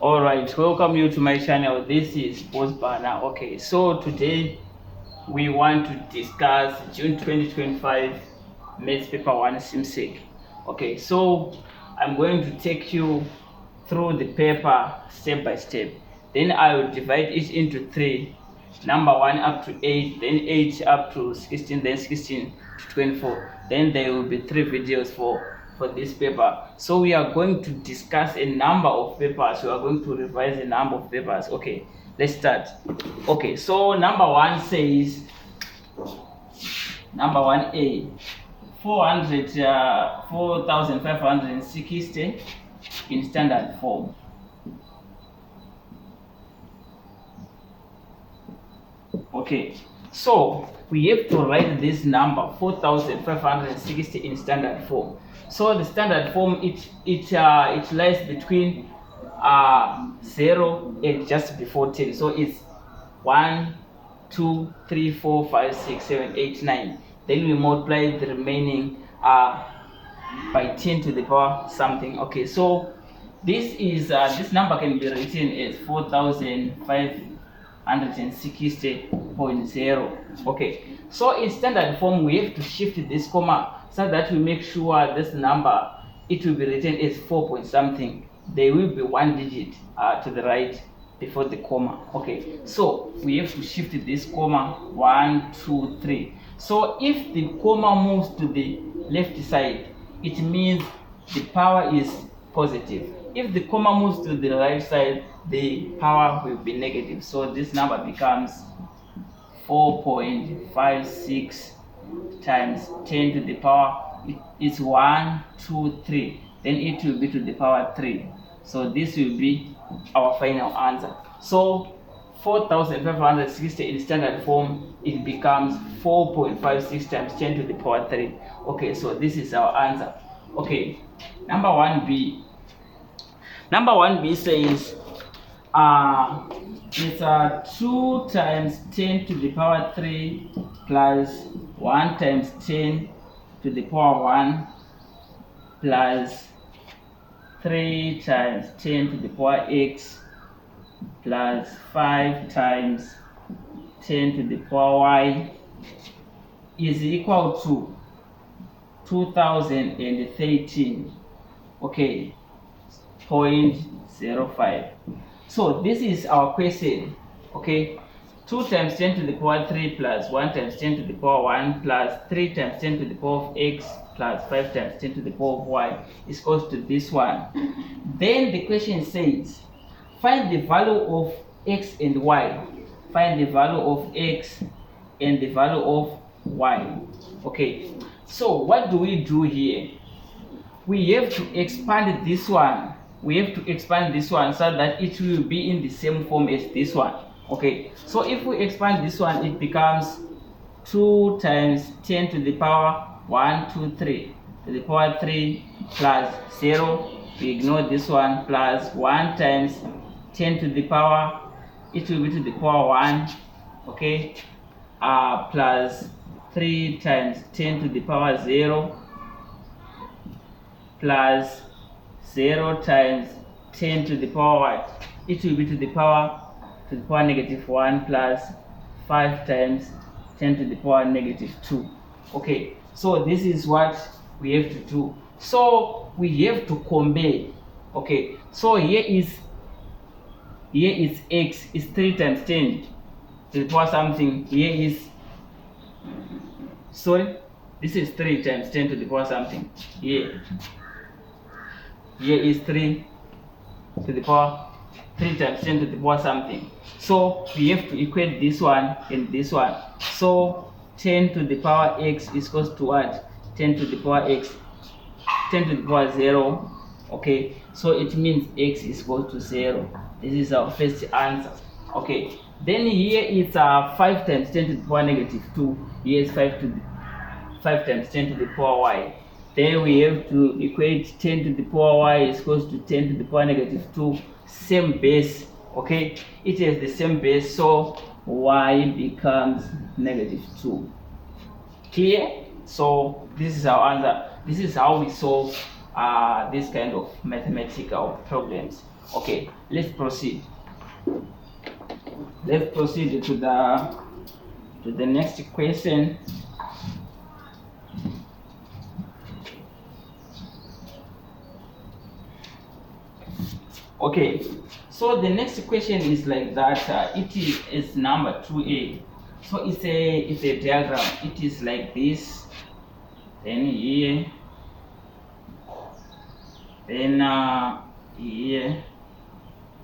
All right, welcome you to my channel. This is Boss Banner. Okay, so today we want to discuss June 2025 Maths Paper 1 Zimsec. Okay, so I'm going to take you through the paper step by step. Then I will divide it into three. Number 1 up to 8, then 8 up to 16, then 16 to 24. Then there will be 3 videos for this paper. So we are going to discuss a number of papers. We are going to revise a number of papers. Okay, let's start. Okay, so number 1 says, number 1A, 4,560 in standard form. Okay, so we have to write this number 4,560 in standard form. So the standard form it lies between 0 and just before 10. So it's 1, 2, 3, 4, 5, 6, 7, 8, 9. Then we multiply the remaining by 10 to the power something. Okay, so this is this number can be written as 4,560.0. Okay, so in standard form we have to shift this comma so that we make sure this number it will be written as 4 point something. There will be 1 digit to the right before the comma. Okay, so we have to shift this comma 1, 2, 3. So if the comma moves to the left side, it means the power is positive. If the comma moves to the right side, the power will be negative. So this number becomes 4.56 times 10 to the power. It's 1, 2, 3. Then it will be to the power 3. So this will be our final answer. So 4,560 in standard form, it becomes 4.56 times 10 to the power 3. Okay, so this is our answer. Okay, number 1B. Number 1B says it's 2 times 10 to the power 3 plus 1 times 10 to the power 1 plus 3 times 10 to the power x plus 5 times 10 to the power y is equal to 2013. Okay, 0.05. So this is our question. Okay, 2 times 10 to the power 3 plus 1 times 10 to the power 1 plus 3 times 10 to the power of x plus 5 times 10 to the power of y is equal to this one. Then the question says, find the value of x and y. Find the value of x and the value of y. Okay, so what do we do here? We have to expand this one. We have to expand this one so that it will be in the same form as this one. Okay, so if we expand this one, it becomes 2 times 10 to the power 1, 2, 3 to the power 3 plus 0. We ignore this one, plus 1 times 10 to the power, it will be to the power 1. Okay, plus 3 times 10 to the power 0 plus 0 times 10 to the power what? It will be to the power negative 1 plus 5 times 10 to the power negative 2. Okay, so this is what we have to do. So we have to compare. Okay, so here is x is 3 times 10 to the power something. Here is, sorry, this is 3 times 10 to the power something. Here is 3 to the power 3 times 10 to the power something. So we have to equate this one and this one. So 10 to the power x is equal to what? 10 to the power x, 10 to the power 0. Okay, so it means x is equal to 0. This is our first answer. Okay, then here it's 5 times 10 to the power negative 2. Here is 5 times 10 to the power y. Then we have to equate 10 to the power y is equal to 10 to the power negative 2. Same base. Okay, it has the same base, so y becomes negative 2. Clear? So this is our answer. This is how we solve this kind of mathematical problems. Okay, let's proceed. Let's proceed to the next question. Okay, so the next question is like that. It is number 2a. So it's a diagram. It is like this. Then here, then here,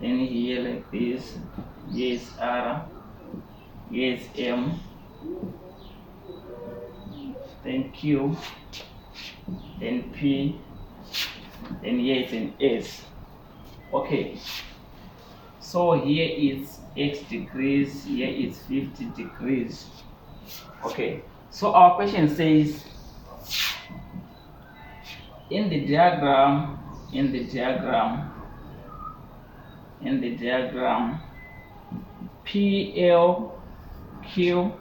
then here like this. Here is R, here is M, then Q, then P, then here is an S. Okay, so here is x degrees, here is 50 degrees. Okay, so our question says in the diagram PLQ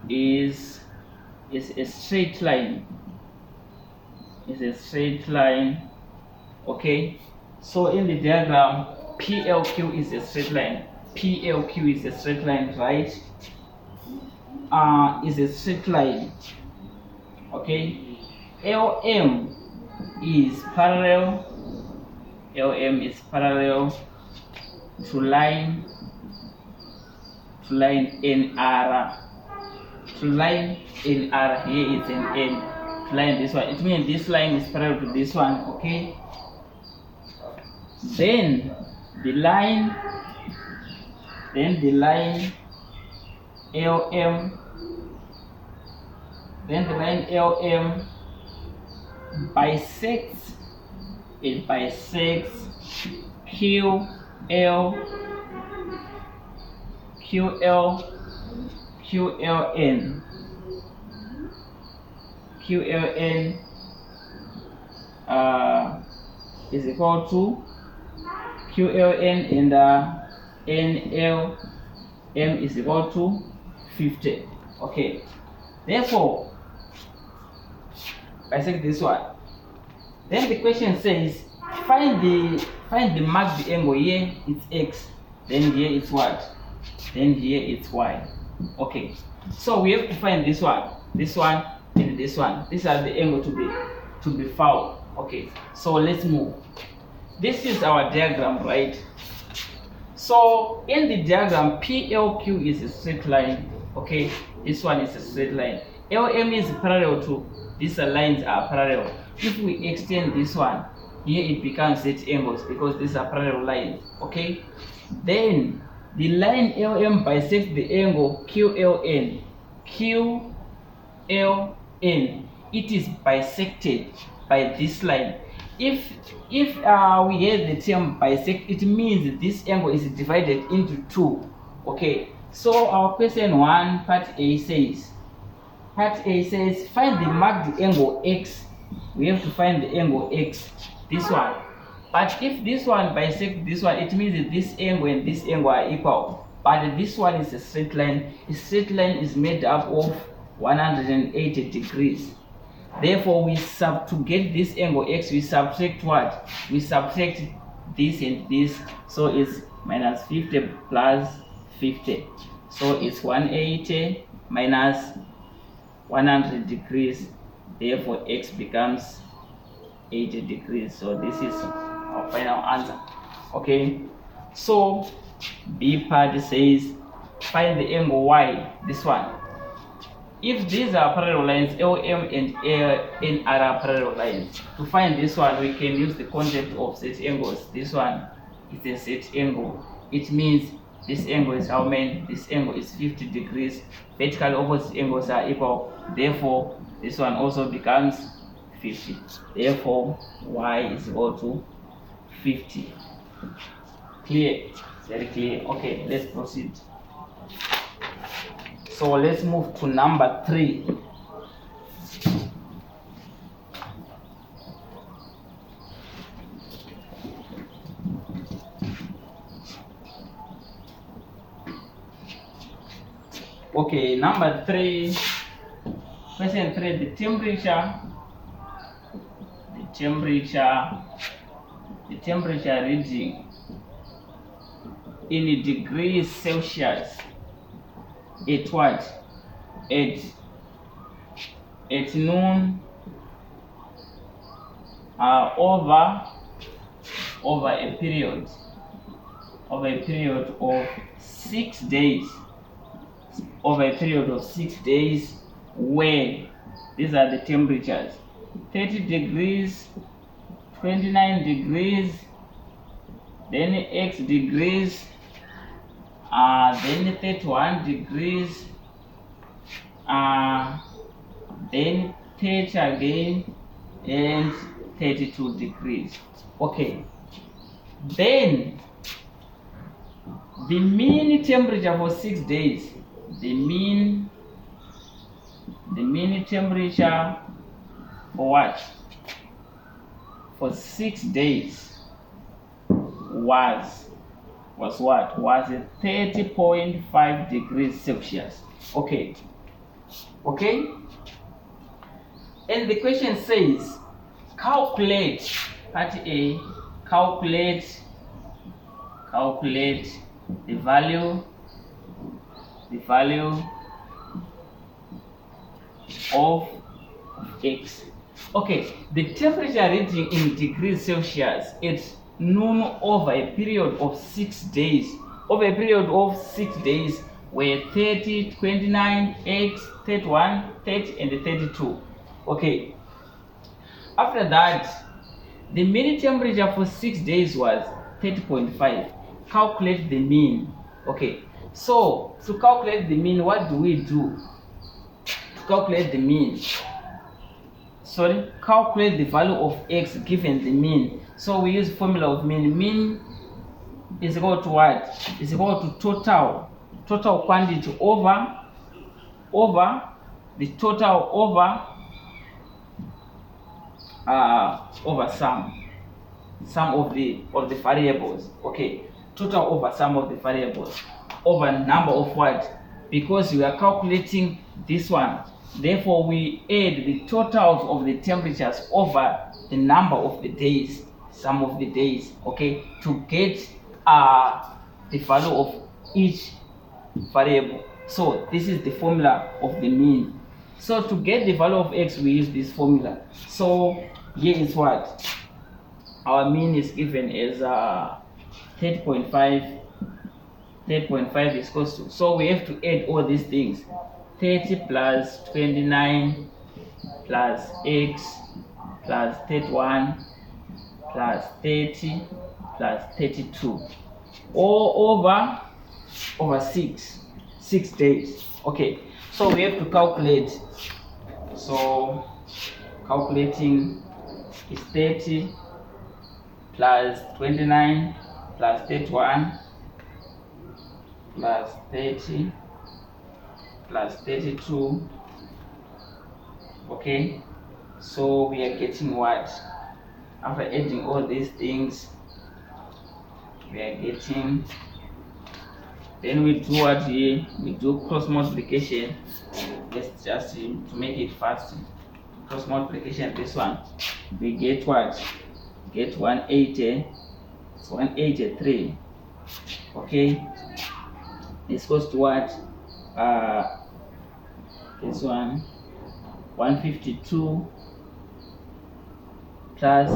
is a straight line. Is a straight line. Okay, so in the diagram PLQ is a straight line. PLQ is a straight line, right? Is a straight line. Okay, LM is parallel. LM is parallel to line NR. To line NR, here is an N. To line this one, it means this line is parallel to this one. Okay. Then the line LM, bisects QLN is equal to QLN, and NLM is equal to 50. Okay, therefore bisect this one. Then the question says find the marked angle. Here it's x, then here it's what, then here it's y. Okay, so we have to find this one, and this one. These are the angle to be found. Okay, so let's move. This is our diagram, right? So in the diagram, PLQ is a straight line. Okay, this one is a straight line. LM is parallel to these lines are parallel. If we extend this one, here it becomes Z angles because these are parallel lines. Okay, then the line LM bisects the angle QLN. It is bisected by this line. If we have the term bisect, it means this angle is divided into two. Okay, so our question 1, part A says find the marked angle x. We have to find the angle x, this one. But if this one bisects this one, it means that this angle and this angle are equal. But this one is a straight line. A straight line is made up of 180 degrees. Therefore, to get this angle x, we subtract what? We subtract this and this. So it's minus 50 plus 50. So it's 180 minus 100 degrees. Therefore, x becomes 80 degrees. So this is our final answer. Okay. So B part says find the angle y. This one. If these are parallel lines, LM and NR are parallel lines. To find this one, we can use the concept of set angles. This one is a set angle. It means this angle is how many? This angle is 50 degrees. Vertical opposite angles are equal. Therefore, this one also becomes 50. Therefore, y is equal to 50. Clear? Very clear. Okay, let's proceed. So let's move to number 3. Okay, number 3, question 3, the temperature reading in degrees Celsius at what? At noon, over a period of 6 days, where these are the temperatures: 30 degrees, 29 degrees, then X degrees, then 31 degrees, then 30 again, and 32 degrees. Okay, then the mean temperature for 6 days, the mean temperature for what? For 6 days was what? Was 30.5 degrees Celsius. Okay. And the question says, calculate, part A, calculate the value of X. Okay, the temperature reading in degrees Celsius is noon over a period of 6 days. Where 30, 29, X, 31, 30, and 32. Okay. After that, the mean temperature for 6 days was 30.5. Calculate the mean. Okay. So to calculate the mean, what do we do? To calculate the mean. Calculate the value of X given the mean. So we use formula of mean. Mean is equal to what? Is equal to total quantity over the total over sum of the variables. Okay, total over sum of the variables over number of what? Because we are calculating this one, therefore we add the totals of the temperatures over the number of the days, sum of the days, okay, to get the value of each variable. So this is the formula of the mean. So to get the value of X, we use this formula. So here is what our mean is given as 30.5 is equals to. So we have to add all these things: 30 plus 29 plus X plus 31 plus 30 plus 32, all over 6 days. Okay, so we have to calculate. So calculating is 30 plus 29 plus 31 plus 30 plus 32. Okay, so we are getting what? After adding all these things, we are getting, then we do what here? We do cross multiplication. Let's just to make it fast. Cross multiplication, this one, we get what? Get 180. It's 183. Okay, this goes to what? This one, 152 plus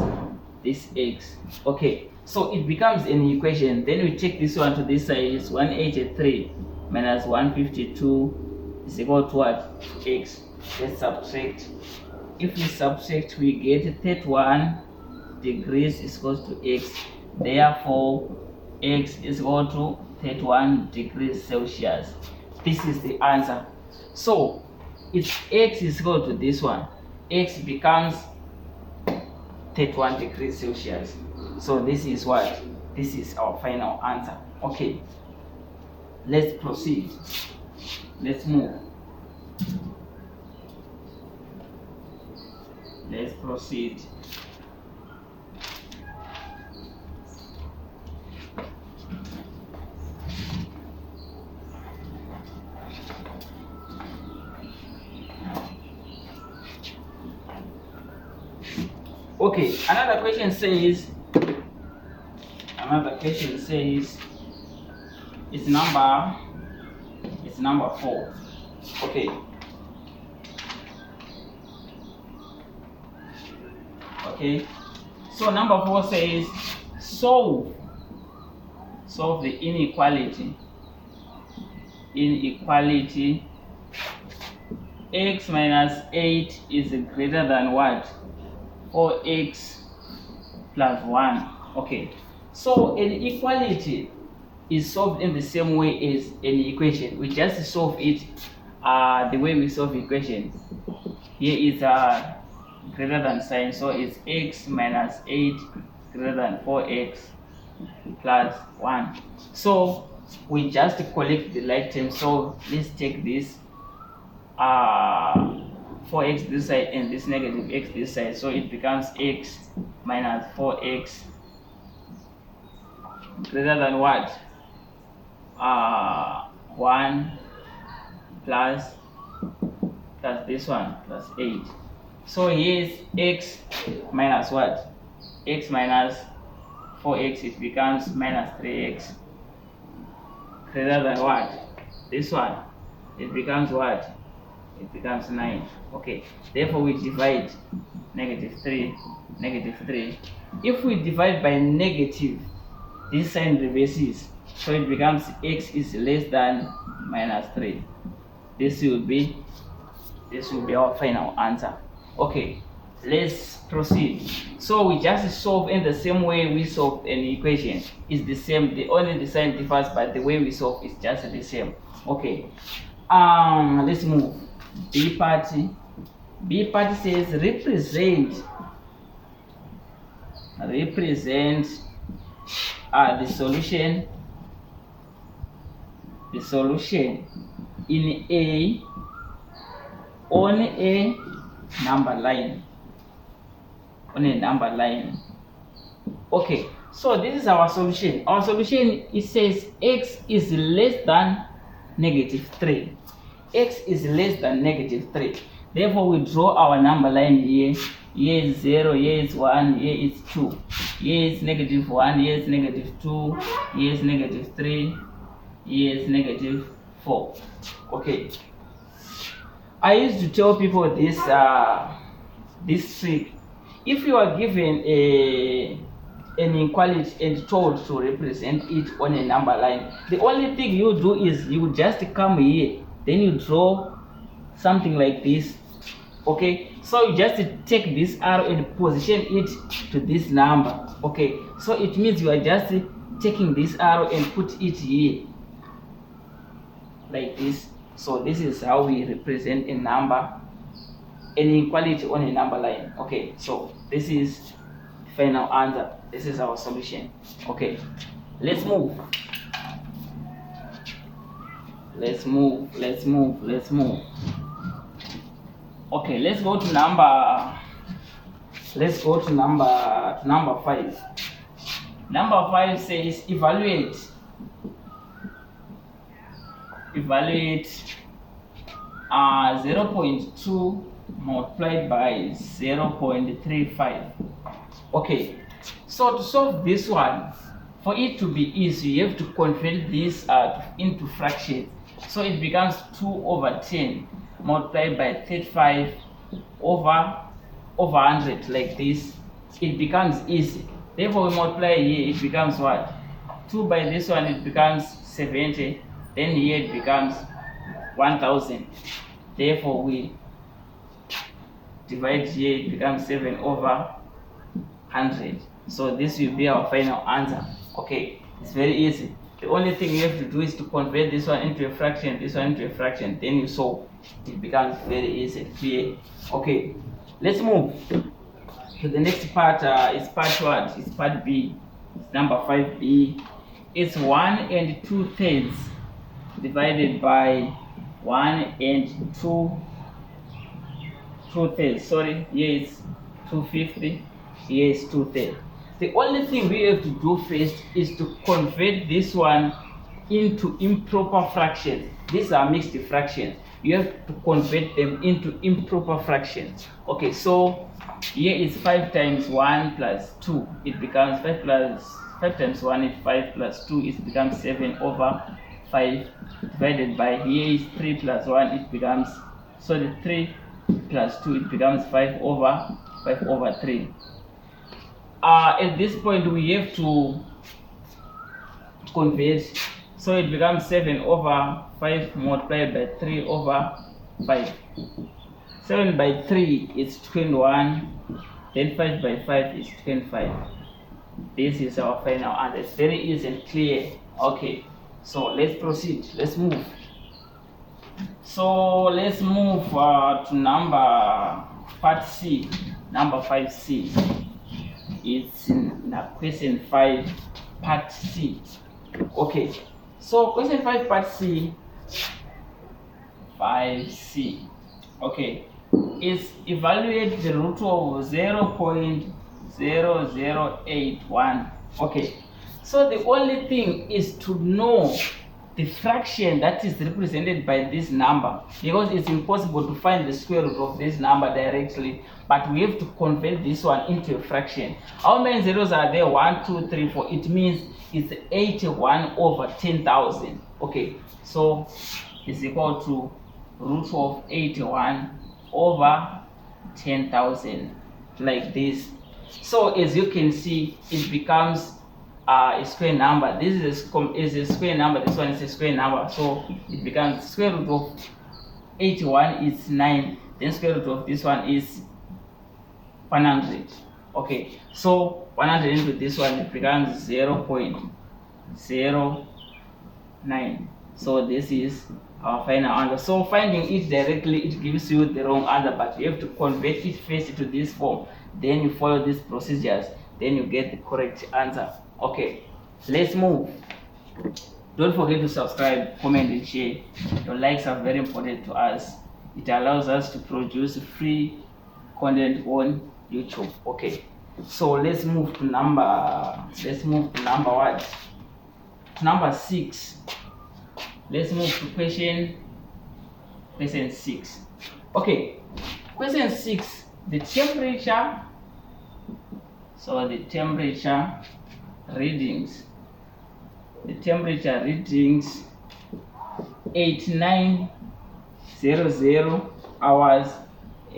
this X. Okay, so it becomes an equation. Then we take this one to this side. It's 183 minus 152 is equal to what? X. Let's subtract. If we subtract, we get 31 degrees is equal to X. Therefore, X is equal to 31 degrees Celsius. This is the answer. So if X is equal to this one, X becomes 31 degrees Celsius. So this is what? This is our final answer. Okay, let's proceed. Let's move. Let's proceed. Okay, another question says it's number 4. Okay. Okay. So number 4 says solve the inequality. X minus 8 is greater than what? 4x plus 1. Okay. So an equality is solved in the same way as an equation. We just solve it the way we solve equations. Here is greater than sign, so it's x minus 8 greater than 4x plus 1. So we just collect the like term. So let's take this 4x this side and this negative x this side, so it becomes x minus 4x greater than what? 1 plus this one plus 8. So here is x minus what? X minus 4x, it becomes minus 3x greater than what? This one, it becomes what? It becomes 9. Okay, therefore we divide -3, -3. If we divide by negative, this sign reverses, so it becomes x is less than -3. This will be our final answer. Okay, let's proceed. So we just solve in the same way we solve an equation. It's the same, only the sign differs, but the way we solve is just the same. Okay, let's move. B part says represent the solution in A on a number line. Okay, so this is our solution. Our solution, it says x is less than -3. X is less than -3. Therefore, we draw our number line here. Here is 0, here is 1, here is 2. Here is -1, here is -2, here is -3, here is -4. Okay. I used to tell people this trick. If you are given an inequality and told to represent it on a number line, the only thing you do is you just come here, then you draw something like this. Okay, so you just take this arrow and position it to this number. Okay, so it means you are just taking this arrow and put it here like this. So this is how we represent a number, an inequality on a number line. Okay, so this is final answer. This is our solution. Okay, let's move. Okay, let's go to number 5. Number 5 says evaluate 0.2 multiplied by 0.35. Okay, so to solve this one, for it to be easy, you have to convert this into fractions. So it becomes 2/10 multiplied by 35 over 100 like this. It becomes easy. Therefore, we multiply here, it becomes what? 2 by this one, it becomes 70. Then here it becomes 1000. Therefore, we divide here, it becomes 7 over 100. So this will be our final answer. Okay, it's very easy. The only thing you have to do is to convert this one into a fraction, this one into a fraction, then you solve. It becomes very easy, clear. Okay, let's move to the next part. It's part what? It's part B. It's number 5B. It's 1 2/3 divided by 1 2/3. Sorry, here is 250. Here is 2/3. The only thing we have to do first is to convert this one into improper fractions. These are mixed fractions. you have to convert them into improper fractions. Okay, so here is 5 times 1 plus 2. It becomes 5 times 1 is 5 plus 2. It becomes 7 over 5 divided by, here is 3 plus 1. It becomes, so the 3 plus 2, it becomes 5 over 3. At this point we have to convert, so it becomes 7 over 5 multiplied by 3 over 5. 7 by 3 is 21, then 5 by 5 is 25. This is our final answer. It's very easy and clear. Okay, so let's proceed. Let's move. So let's move to number part C, number 5C. It's in question 5 part C. Okay, so question 5 part C, 5C. Okay, is evaluate the root of 0.0081. Okay, so the only thing is to know the fraction that is represented by this number, because it's impossible to find the square root of this number directly, but we have to convert this one into a fraction. How many zeros are there? 1, 2, 3, 4. It means it's 81 over 10,000. Okay, so it's equal to root of 81 over 10,000, like this. So as you can see, it becomes a square number. This is a square number, this one is a square number, so it becomes square root of 81 is 9, then square root of this one is 100. Okay, so 100 into this one, it becomes 0.09. so this is our final answer. So finding it directly, it gives you the wrong answer, but you have to convert it first into this form, then you follow these procedures, then you get the correct answer. Okay, let's move. Don't forget to subscribe, comment and share. Your likes are very important to us. It allows us to produce free content on YouTube. Okay, so let's move to number what? Number 6. Let's move to question 6. Okay, question 6, the temperature. So the temperature readings 8900 hours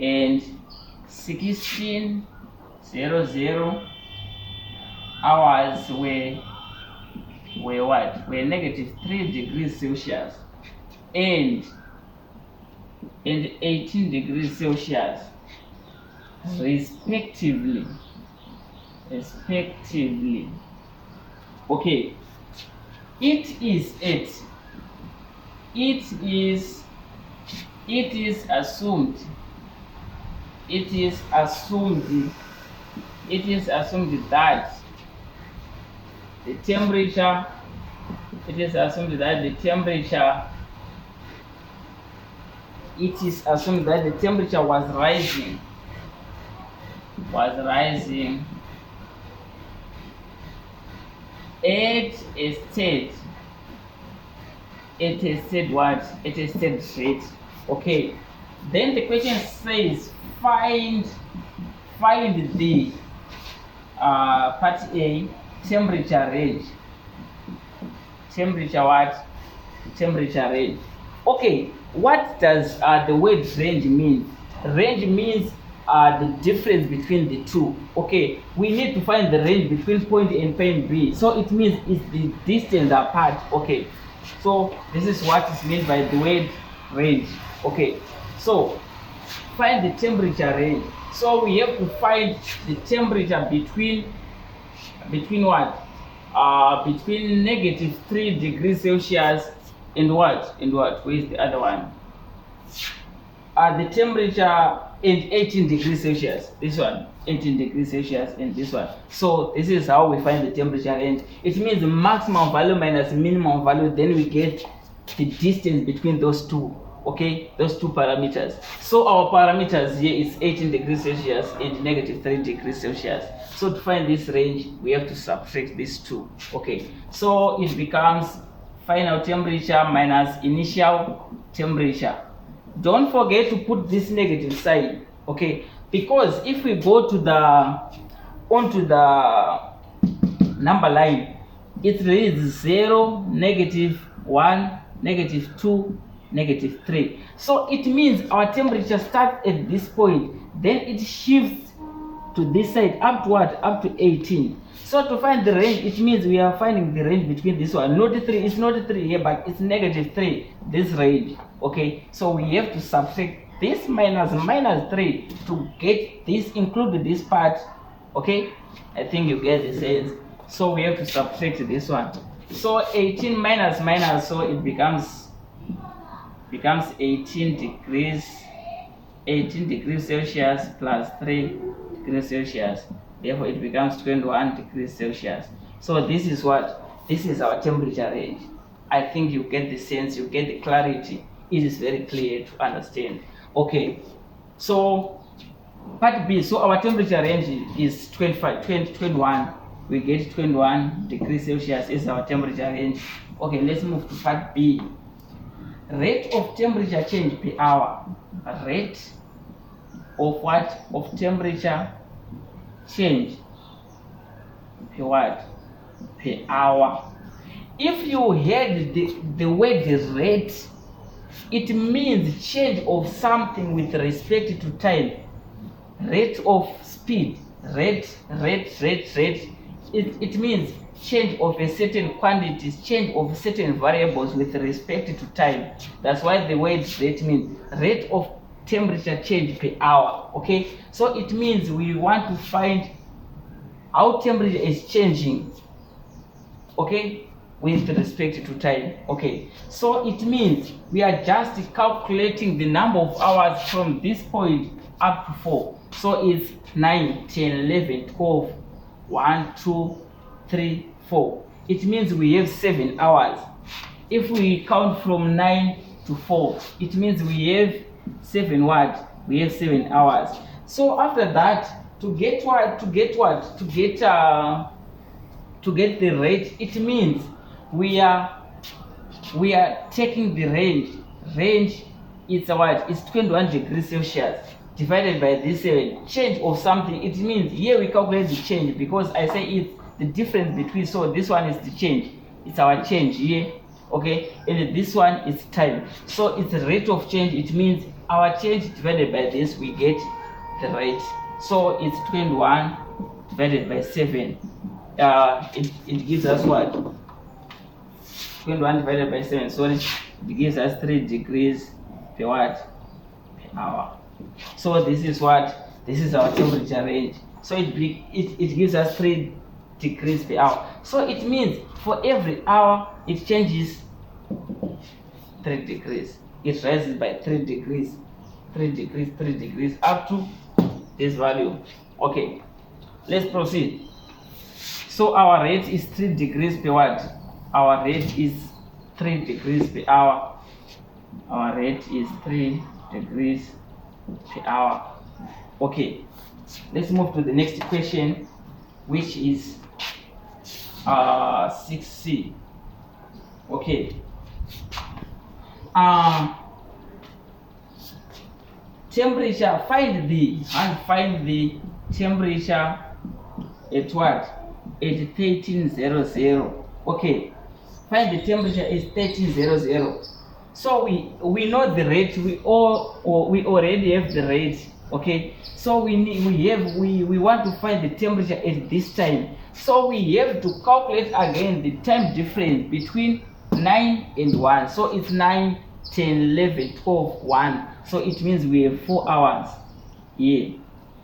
and 1600 hours were what? Were negative 3 degrees Celsius and 18 degrees Celsius respectively. Okay, it is assumed that the temperature was rising at a steady rate. Okay, then the question says find the part A, temperature range. Temperature range. Okay, what does the word range mean? Range means the difference between the two. Okay, we need to find the range between point A and point B, so it means it's the distance apart. Okay, so this is what is meant by the word range. Okay, so find the temperature range. So we have to find the temperature between what? Between negative 3 degrees Celsius and what? Where is the other one? The temperature and 18 degrees Celsius. This one, 18 degrees Celsius, and this one. So this is how we find the temperature range. It means the maximum value minus minimum value, then we get the distance between those two. Okay, those two parameters. So our parameters here is 18 degrees Celsius and negative 3 degrees Celsius. So to find this range, we have to subtract these two. Okay, so it becomes final temperature minus initial temperature. don't forget to put this negative sign, okay? Because if we go to onto the number line, it reads 0, -1, -2, -3. So it means our temperature starts at this point, then it shifts to this side up to what? Up to 18. So to find the range, it means we are finding the range between this one. Not 3, it's not 3 here, but it's -3, this range, okay? So we have to subtract this -3 to get this, include this part, okay? I think you get the sense. So we have to subtract this one. So 18 minus, so it becomes 18 degrees Celsius plus 3 degrees Celsius. Therefore, it becomes 21 degrees Celsius. So this is what? This is our temperature range. I think you get the sense, you get the clarity. It is very clear to understand. Okay, so part B. So our temperature range is 21. We get 21 degrees Celsius is our temperature range. Okay, let's move to part B. Rate of temperature change per hour. Rate of what? Of temperature change per what? Per hour. If you heard the word rate, it means change of something with respect to time. Rate of speed. Rate. It means change of a certain quantities, change of certain variables with respect to time. That's why the word rate means rate of temperature change per hour, okay? So it means we want to find how temperature is changing, okay, with respect to time, okay? So it means we are just calculating the number of hours from this point up to 4. So it's 9, 10, 11, 12, 1, 2, 3, 4. It means we have 7 hours. If we count from 9 to 4, it means we have 7 what? We have 7 hours. So after that, to get the rate, it means we are taking the range. Range is what? It's 21 degrees Celsius divided by this 7. Change of something, it means here we calculate the change, because I say it's the difference between, so this one is the change, it's our change here, okay, and this one is time. So it's a rate of change, it means our change divided by this, we get the rate. So it's 21 divided by 7. It gives us what? 21 divided by 7, so it gives us 3 degrees per what? Per hour. So this is what? This is our temperature range. So it gives us 3 degrees per hour. So it means for every hour it changes 3 degrees. It rises by 3 degrees, 3 degrees, 3 degrees up to this value. Okay, let's proceed. So our rate is 3 degrees per what? Our rate is 3 degrees per hour. Our rate is 3 degrees per hour. Okay, let's move to the next question, which is 6C. Okay, temperature, find the temperature at what? At 1300. Okay, find the temperature is 1300. So we know the rate, we already have the rate, okay? So we want to find the temperature at this time. So we have to calculate again the time difference between 9 and 1. So it's 9, 10, 11, 12, 1. So it means we have 4 hours here.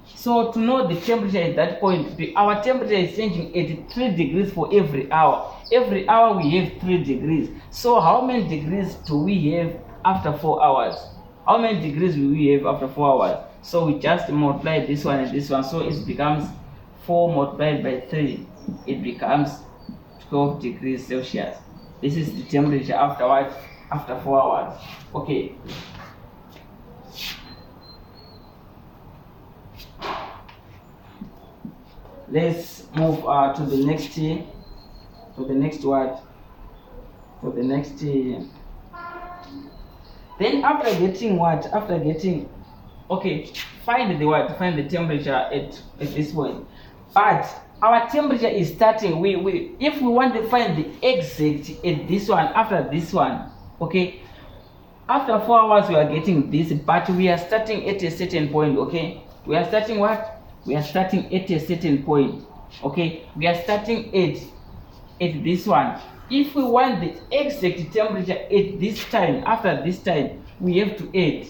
So to know the temperature at that point, our temperature is changing at 3 degrees for every hour. Every hour we have 3 degrees. So how many degrees do we have after 4 hours? How many degrees will we have after 4 hours? So we just multiply this one and this one. So it becomes 4 multiplied by 3. It becomes 12 degrees Celsius. This is the temperature after what? After 4 hours. Okay. Let's move to the next what? To the next Then after getting what? After getting, okay, find the what? Find the temperature at this point. But our temperature is starting. We if we want to find the exact at this one after this one, okay. After 4 hours we are getting this, but we are starting at a certain point, okay. We are starting what? We are starting at a certain point, okay. We are starting at this one. If we want the exact temperature at this time, after this time, we have to add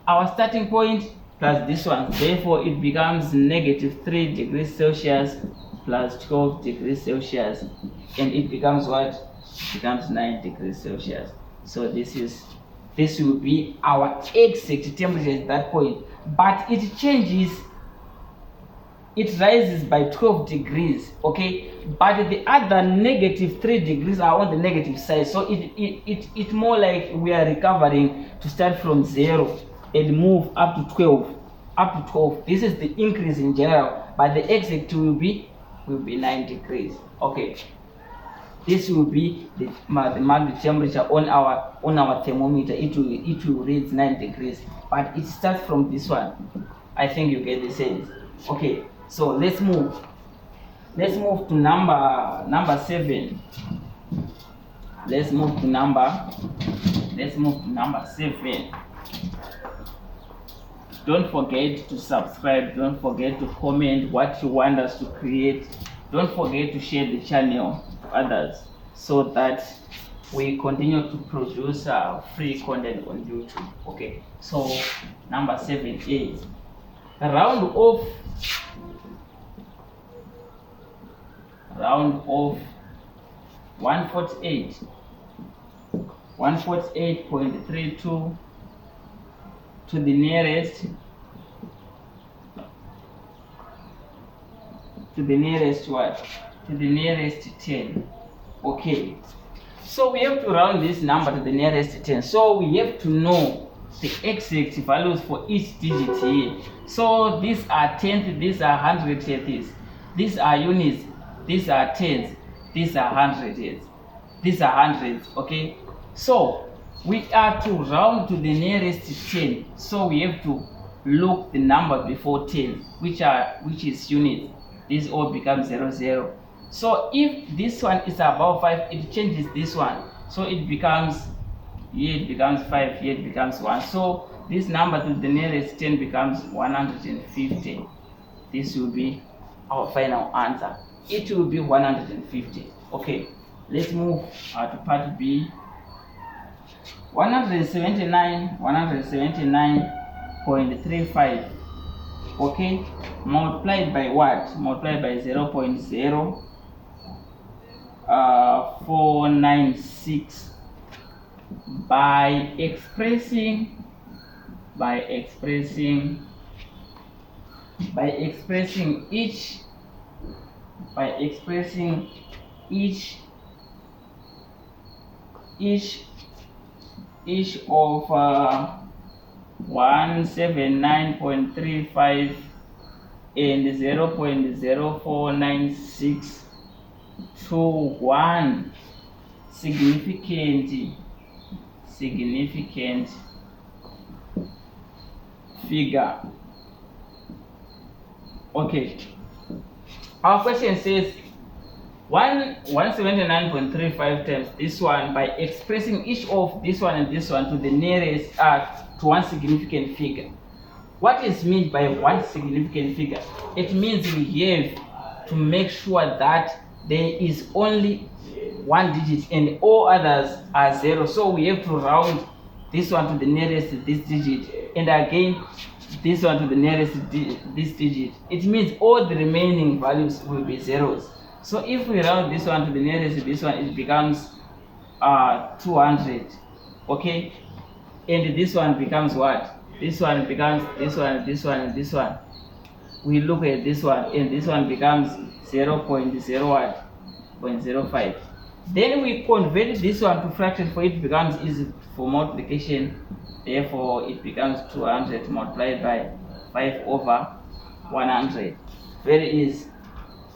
our starting point plus this one. Therefore, it becomes -3 degrees Celsius plus 12 degrees Celsius, and it becomes what? It becomes 9 degrees Celsius. So this will be our exact temperature at that point, but it changes. It rises by 12 degrees, okay, but the other -3 degrees are on the negative side, so it more like we are recovering to start from 0 and move up to 12. This is the increase in general, but the exact will be 9 degrees, okay. This will be the maximum temperature on our thermometer. It will read 9 degrees, but it starts from this one. I think you get the sense, okay. So let's move to number 7. Let's move to number 7. Don't forget to subscribe. Don't forget to comment what you want us to create. Don't forget to share the channel to others so that we continue to produce free content on YouTube. Okay, so number 7 is round off 148.32 to the nearest what? To the nearest 10. Okay, so we have to round this number to the nearest 10. So we have to know the exact values for each digit here. So these are tenths, these are hundredths, these are units, these are tens, these are hundredths, these are hundreds, okay. So we are to round to the nearest 10. So we have to look the number before 10, which is units. This all becomes 00. So if this one is above 5, it changes this one. So it becomes, here it becomes 5, here it becomes 1. So this number to the nearest 10 becomes 150. This will be our final answer. It will be 150. Okay, let's move to part B. 179.35, okay, multiplied by what? Multiplied by 0.0496 by expressing each of 179.35 and 0.0496 to one significant figure. Okay, our question says 179.35 times this one by expressing each of this one and this one to the nearest to one significant figure. What is meant by one significant figure? It means we have to make sure that there is only one digit and all others are 0. So we have to round this one to the nearest this digit, and again this one to the nearest this digit. It means all the remaining values will be zeros. So if we round this one to the nearest this one, it becomes 200, okay, and this one becomes what? This one becomes this one, this one, and this one. We look at this one, and this one becomes 0.05. Then we convert this one to fraction, for it becomes easy for multiplication. Therefore, it becomes 200 multiplied by 5/100. Very easy.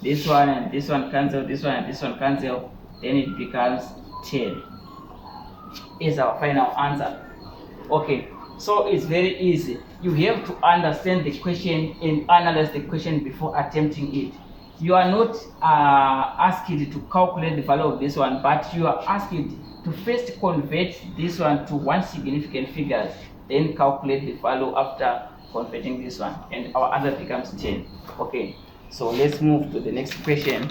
This one and this one cancel, this one and this one cancel. Then it becomes 10. Is our final answer. Okay, so it's very easy. You have to understand the question and analyze the question before attempting it. You are not asked to calculate the value of this one, but you are asked to first convert this one to one significant figures, then calculate the value after converting this one, and our answer becomes 10. Okay, so let's move to the next question,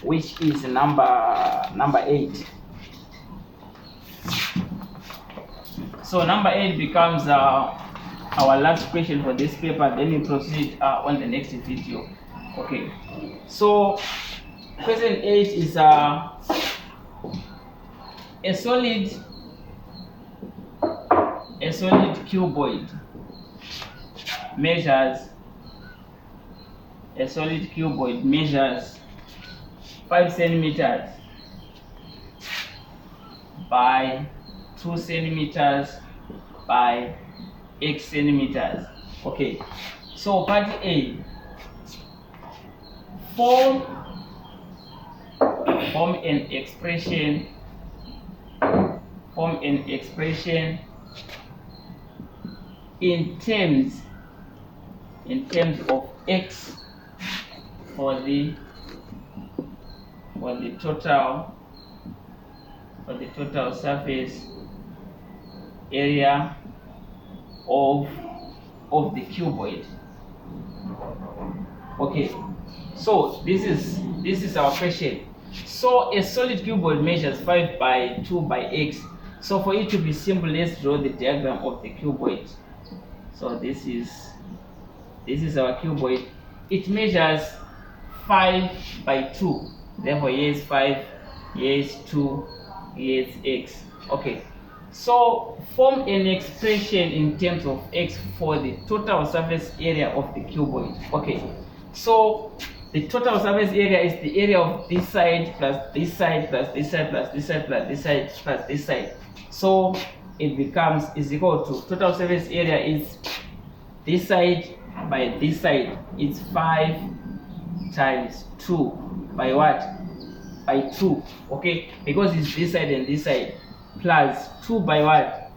which is number 8. So number 8 becomes our last question for this paper. Then we proceed on the next video. Okay, so question 8 is a solid cuboid measures 5 centimeters by 2 centimeters by x centimeters. Okay, so part A, form an expression in terms of x for the total surface area of the cuboid. Okay, so this is our question. So a solid cuboid measures 5 by 2 by x. So for it to be simple, let's draw the diagram of the cuboid. So this is our cuboid. It measures 5 by 2. Therefore here is 5, here is 2, here is x. Okay, so form an expression in terms of x for the total surface area of the cuboid. Okay, so the total surface area is the area of this side plus this side plus this side plus this side plus this side plus this side. So it becomes is equal to total surface area is this side by this side. It's 5 times 2 by what? By 2. Okay, because it's this side and this side, plus 2 by what?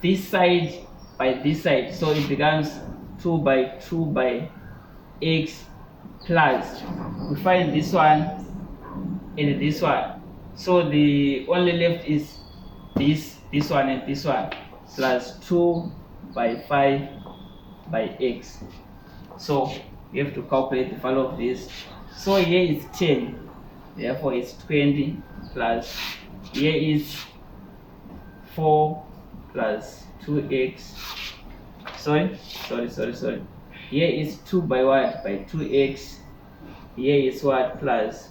This side by this side. So it becomes 2 by 2 by x, plus we find this one and this one. So the only left is this one and this one, plus 2 by 5 by x. So you have to calculate the value of this. So here is 10, therefore it's 20, plus here is 4 plus 2x. Sorry. Here is 2 by what? By 2x. Here is what? Plus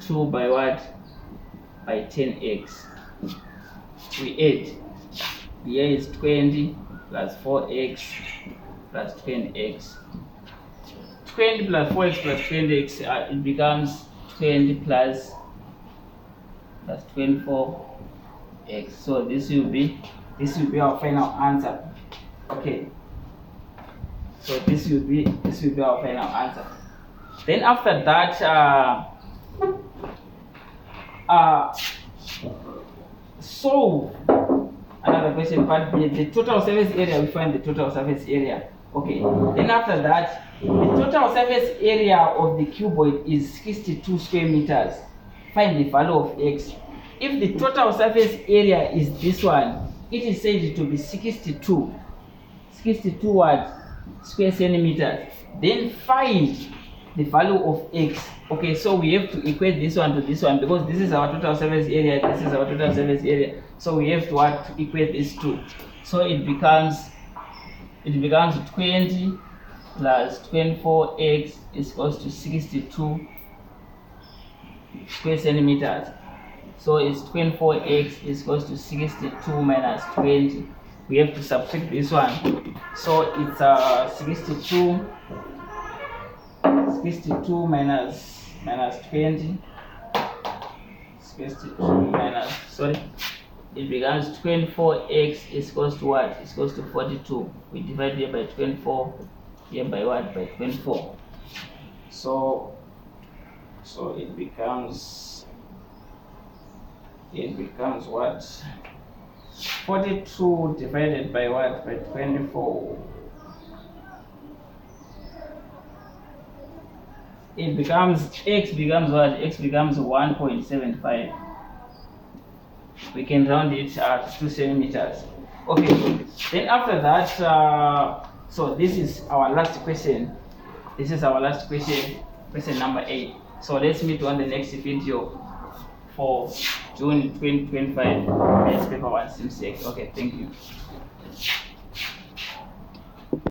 2 by what? By 10x. We add. Here is 20 plus 4x plus 10x. 20 plus 4x plus 20x, it becomes 20 plus 24x. So this will be our final answer. Okay. So this will be our final answer. Then after that, solve another question. But the total surface area, we find the total surface area. Okay. Then after that, the total surface area of the cuboid is 62 square meters. Find the value of x. If the total surface area is this one, it is said to be 62 what? Square centimeters. Then find the value of x. Okay, so we have to equate this one to this one because this is our total surface area, this is our total surface area. So we have to equate these two. So it becomes 20 plus 24x is equals to 62 square centimeters. So it's 24x is equals to 62 minus 20. We have to subtract this one. So it's 62 minus 20. 62 minus, sorry. It becomes 24x is equals to what? It's equals to 42. We divide here by 24. Here by what? By 24. So it becomes what? 42 divided by what? By 24. It becomes, x becomes what? X becomes 1.75. We can round it to 2 centimeters. Okay, then after that, so this is our last question. This is our last question, question number 8. So let's meet on the next video for June 2025. Paper 1 Zimsec. Okay, thank you.